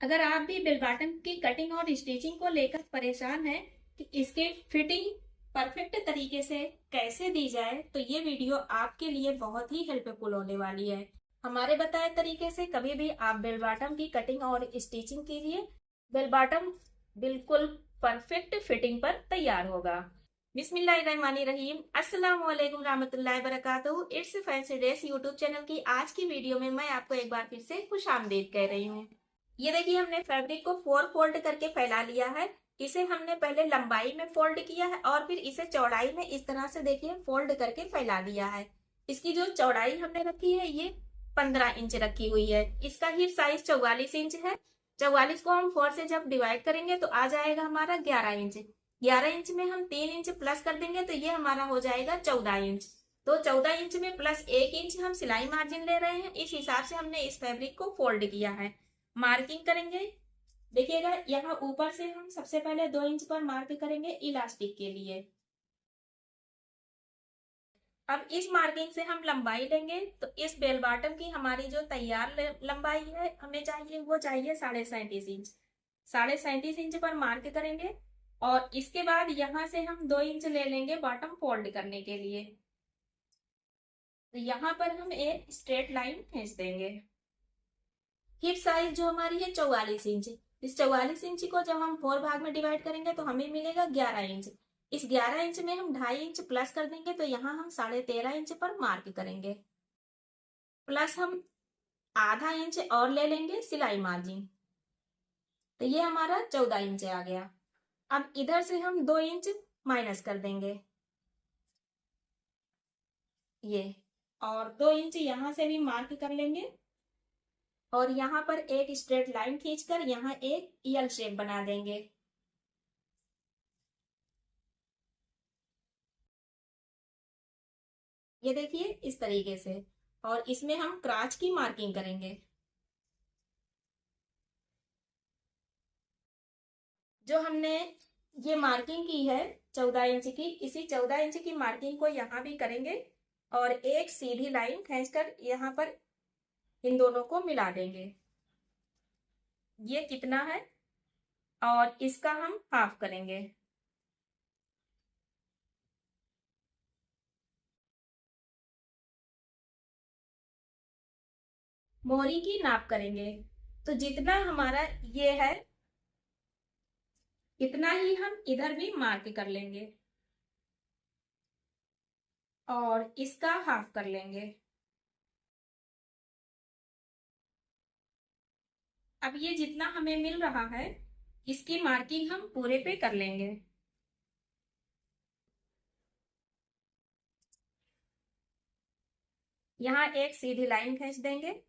अगर आप भी बेल बॉटम की कटिंग और स्टिचिंग को लेकर परेशान हैं कि इसके फिटिंग परफेक्ट तरीके से कैसे दी जाए, तो ये वीडियो आपके लिए बहुत ही हेल्पफुल होने वाली है। हमारे बताए तरीके से कभी भी आप बेल बॉटम की कटिंग और स्टिचिंग कीजिए, बेल बॉटम बिल्कुल परफेक्ट फिटिंग पर तैयार होगा। बिस्मिल्लाहिर्रहमानिर्रहीम, अस्सलाम वालेकुम रहमतुल्लाहि बरकातहू। It's fancy dress YouTube channel की आज की वीडियो में मैं आपको एक बार फिर से खुशामदीद कह रही हूँ। ये देखिए, हमने फैब्रिक को 4 फोल्ड करके फैला लिया है। इसे हमने पहले लंबाई में फोल्ड किया है और फिर इसे चौड़ाई में इस तरह से देखिए फोल्ड करके फैला लिया है। इसकी जो चौड़ाई हमने रखी है ये 15 इंच रखी हुई है। इसका हिप साइज 44 इंच है। 44 को हम 4 से जब डिवाइड करेंगे तो आ जाएगा हमारा 11 इंच। 11 इंच में हम 3 इंच प्लस कर देंगे तो ये हमारा हो जाएगा 14 इंच। तो 14 इंच में प्लस 1 इंच हम सिलाई मार्जिन ले रहे हैं। इस हिसाब से हमने इस फैब्रिक को फोल्ड किया है। मार्किंग करेंगे, देखिएगा यहाँ ऊपर से हम सबसे पहले 2 इंच पर मार्क करेंगे इलास्टिक के लिए। अब इस मार्किंग से हम लंबाई लेंगे तो इस बेल बॉटम की हमारी जो तैयार लंबाई है हमें चाहिए, वो चाहिए 37.5 इंच। 37.5 इंच पर मार्क करेंगे और इसके बाद यहाँ से हम 2 इंच ले लेंगे बॉटम फोल्ड करने के लिए। तो यहाँ पर हम एक स्ट्रेट लाइन खींच देंगे। हिप साइज जो हमारी है 44 इंच। इस 44 इंच को जब हम 4 भाग में डिवाइड करेंगे तो हमें मिलेगा 11 इंच। इस 11 इंच में हम 2.5 इंच प्लस कर देंगे तो यहाँ हम 13.5 इंच पर मार्क करेंगे। प्लस हम आधा इंच और ले लेंगे सिलाई मार्जिन, तो ये हमारा 14 इंच आ गया। अब इधर से हम 2 इंच माइनस कर देंगे ये, और 2 इंच यहाँ से भी मार्क कर लेंगे और यहाँ पर एक स्ट्रेट लाइन खींचकर यहाँ एक एल शेप बना देंगे। ये देखिए इस तरीके से, और इसमें हम क्रॉच की मार्किंग करेंगे। जो हमने ये मार्किंग की है 14 इंच की, इसी 14 इंच की मार्किंग को यहाँ भी करेंगे और एक सीधी लाइन खींचकर यहाँ पर इन दोनों को मिला देंगे। ये कितना है और इसका हम हाफ करेंगे। मोहरी की नाप करेंगे, तो जितना हमारा ये है इतना ही हम इधर भी मार्क कर लेंगे और इसका हाफ कर लेंगे। अब ये जितना हमें मिल रहा है इसकी मार्किंग हम पूरे पे कर लेंगे। यहाँ एक सीधी लाइन खींच देंगे।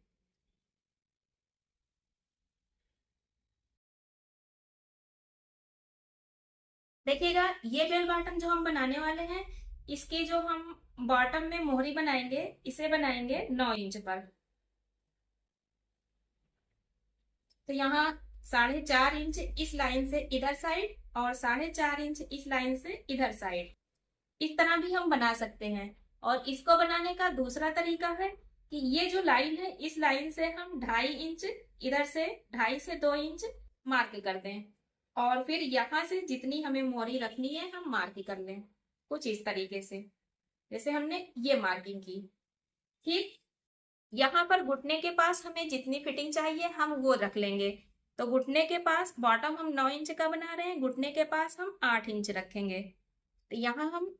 देखिएगा ये बेल बॉटम जो हम बनाने वाले हैं, इसकी जो हम बॉटम में मोहरी बनाएंगे इसे बनाएंगे 9 इंच पर। तो यहाँ 4.5 इंच इस लाइन से इधर साइड और 4.5 इंच इस लाइन से इधर साइड, इस तरह भी हम बना सकते हैं। और इसको बनाने का दूसरा तरीका है कि ये जो लाइन है इस लाइन से हम 2.5 इंच इधर से 2.5 से 2 इंच मार्क कर दें और फिर यहाँ से जितनी हमें मोहरी रखनी है हम मार्क कर लें, कुछ इस तरीके से जैसे हमने ये मार्किंग की। ठीक, यहाँ पर घुटने के पास हमें जितनी फिटिंग चाहिए हम वो रख लेंगे। तो घुटने के पास बॉटम हम 9 इंच का बना रहे हैं, घुटने के पास हम 8 इंच रखेंगे। तो यहाँ हम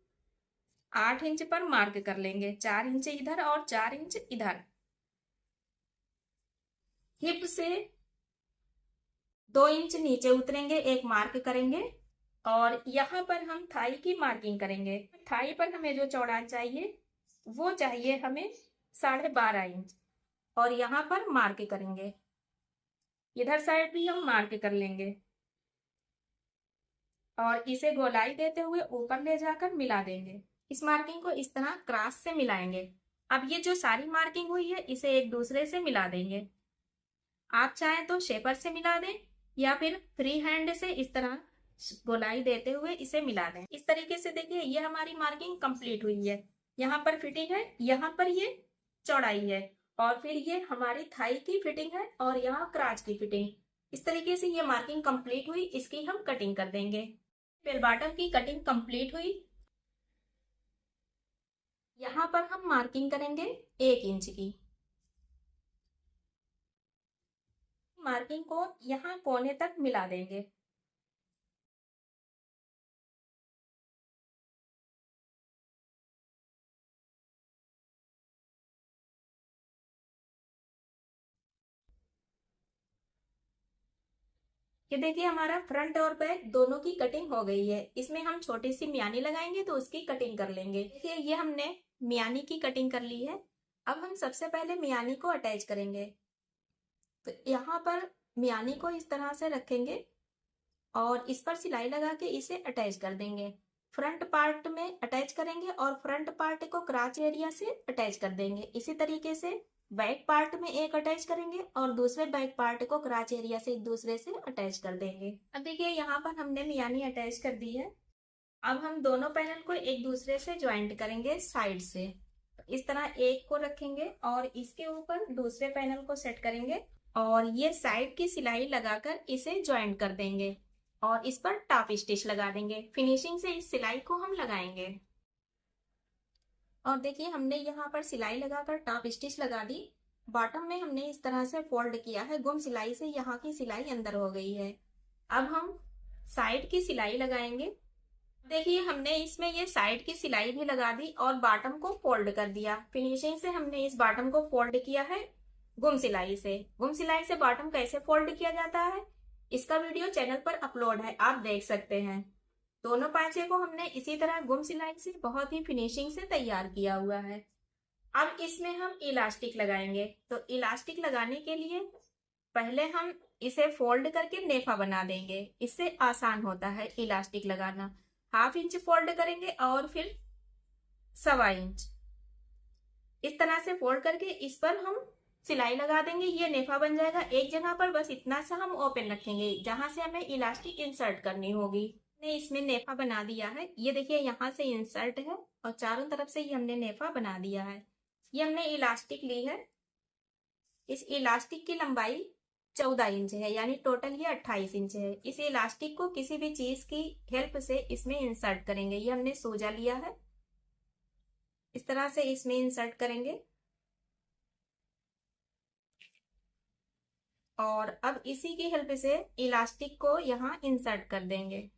8 इंच पर मार्क कर लेंगे, 4 इंच इधर और 4 इंच इधर। हिप से 2 इंच नीचे उतरेंगे, एक मार्क करेंगे और यहाँ पर हम थाई की मार्किंग करेंगे। थाई पर हमें जो चौड़ाई चाहिए वो चाहिए हमें 12.5 इंच और यहाँ पर मार्क करेंगे। इधर साइड भी हम मार्क कर लेंगे और इसे गोलाई देते हुए ऊपर ले जाकर मिला देंगे। इस मार्किंग को इस तरह क्रॉस से मिलाएंगे। अब ये जो सारी मार्किंग हुई है इसे एक दूसरे से मिला देंगे। आप चाहें तो शेपर से मिला दें या फिर फ्री हैंड से इस तरह गोलाई देते हुए इसे मिला दें। इस तरीके से देखिए ये हमारी मार्किंग कंप्लीट हुई है। यहाँ पर फिटिंग है, यहाँ पर ये चौड़ाई है और फिर ये हमारी थाई की फिटिंग है और यहाँ क्राच की फिटिंग। इस तरीके से ये मार्किंग कंप्लीट हुई, इसकी हम कटिंग कर देंगे। बेल बॉटम की कटिंग कंप्लीट हुई। यहाँ पर हम मार्किंग करेंगे 1 इंच की। मार्किंग को यहाँ कोने तक मिला देंगे। ये देखिए हमारा फ्रंट और बैक दोनों की कटिंग हो गई है। इसमें हम छोटी सी मियानी लगाएंगे तो उसकी कटिंग कर लेंगे। देखिए ये हमने मियानी की कटिंग कर ली है। अब हम सबसे पहले मियानी को अटैच करेंगे। तो यहाँ पर मियानी को इस तरह से रखेंगे और इस पर सिलाई लगा के इसे अटैच कर देंगे। फ्रंट पार्ट में अटैच करेंगे और फ्रंट पार्ट को क्राच एरिया से अटैच कर देंगे। इसी तरीके से बैक पार्ट में एक अटैच करेंगे और दूसरे बैक पार्ट को क्राच एरिया से एक दूसरे से अटैच कर देंगे। अब देखिए यहाँ पर हमने मियानी अटैच कर दी है। अब हम दोनों पैनल को एक दूसरे से ज्वाइंट करेंगे साइड से। इस तरह एक को रखेंगे और इसके ऊपर दूसरे पैनल को सेट करेंगे और ये साइड की सिलाई लगाकर इसे ज्वाइंट कर देंगे और इस पर टॉप स्टिच लगा देंगे। फिनिशिंग से इस सिलाई को हम लगाएंगे। और देखिए हमने यहाँ पर सिलाई लगाकर टॉप स्टिच लगा दी। बॉटम में हमने इस तरह से फोल्ड किया है। गुम सिलाई से यहाँ की सिलाई अंदर हो गई है। अब हम साइड की सिलाई लगाएंगे। देखिए हमने इसमें ये साइड की सिलाई भी लगा दी और बॉटम को फोल्ड कर दिया। फिनिशिंग से हमने इस बॉटम को फोल्ड किया है गुम सिलाई से। गुम सिलाई से बॉटम कैसे फोल्ड किया जाता है इसका वीडियो चैनल पर अपलोड है, आप देख सकते हैं। दोनों पांचे को हमने इसी तरह गुम सिलाई से बहुत ही फिनिशिंग से तैयार किया हुआ है। अब इसमें हम इलास्टिक लगाएंगे। तो इलास्टिक लगाने के लिए पहले हम इसे फोल्ड करके नेफा बना देंगे। इससे आसान होता है इलास्टिक लगाना। 1/2 इंच फोल्ड करेंगे और फिर 1.25 इंच इस तरह से फोल्ड करके इस पर हम सिलाई लगा देंगे। ये नेफा बन जाएगा। एक जगह पर बस इतना सा हम ओपन रखेंगे जहां से हमें इलास्टिक इंसर्ट करनी होगी। ने इसमें नेफा बना दिया है। ये देखिए यहाँ से इंसर्ट है और चारों तरफ से ये हमने नेफा बना दिया है। ये हमने इलास्टिक ली है। इस इलास्टिक की लंबाई 14 इंच है, यानी टोटल ये 28 इंच है। इस इलास्टिक को किसी भी चीज की हेल्प से इसमें इंसर्ट करेंगे। ये हमने सूजा लिया है, इस तरह से इसमें इंसर्ट करेंगे और अब इसी की हेल्प से इलास्टिक को यहाँ इंसर्ट कर देंगे।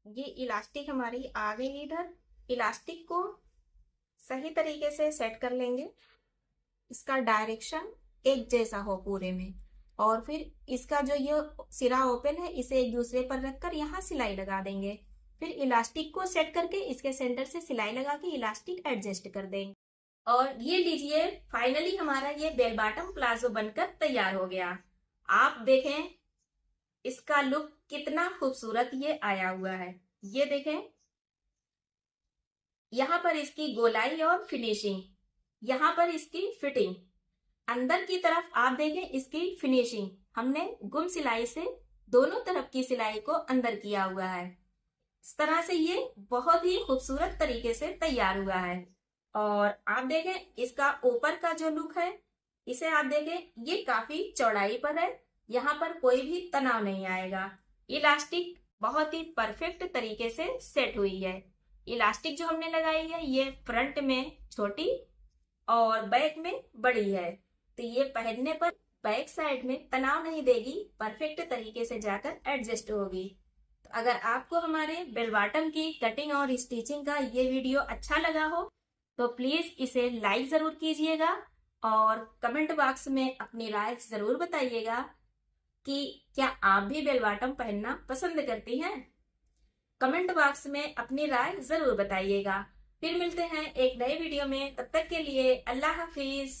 ये इलास्टिक हमारी आ गई इधर। इलास्टिक को सही तरीके से सेट कर लेंगे। इसका डायरेक्शन एक जैसा हो पूरे में और फिर इसका जो ये सिरा ओपन है इसे एक दूसरे पर रखकर यहाँ सिलाई लगा देंगे। फिर इलास्टिक को सेट करके इसके सेंटर से सिलाई लगा के इलास्टिक एडजस्ट कर देंगे। और ये लीजिए फाइनली हमारा ये बेल बॉटम प्लाजो बनकर तैयार हो गया। आप देखें इसका लुक कितना खूबसूरत ये आया हुआ है। ये देखें यहाँ पर इसकी गोलाई और फिनिशिंग, यहाँ पर इसकी फिटिंग, अंदर की तरफ आप देखें इसकी फिनिशिंग। हमने गुम सिलाई से दोनों तरफ की सिलाई को अंदर किया हुआ है। इस तरह से ये बहुत ही खूबसूरत तरीके से तैयार हुआ है। और आप देखें इसका ऊपर का जो लुक है, इसे आप देखें ये काफी चौड़ाई पर है। यहाँ पर कोई भी तनाव नहीं आएगा। इलास्टिक बहुत ही परफेक्ट तरीके से सेट हुई है। इलास्टिक जो हमने लगाई है ये फ्रंट में छोटी और बैक में बड़ी है, तो ये पहनने पर बैक साइड में तनाव नहीं देगी, परफेक्ट तरीके से जाकर एडजस्ट होगी। तो अगर आपको हमारे बेल बॉटम की कटिंग और स्टिचिंग का ये वीडियो अच्छा लगा हो तो प्लीज इसे लाइक जरूर कीजिएगा और कमेंट बॉक्स में अपनी राय जरूर बताइएगा कि क्या आप भी बेल बॉटम पहनना पसंद करती हैं। कमेंट बॉक्स में अपनी राय जरूर बताइएगा। फिर मिलते हैं एक नए वीडियो में, तब तक के लिए अल्लाह हाफिज।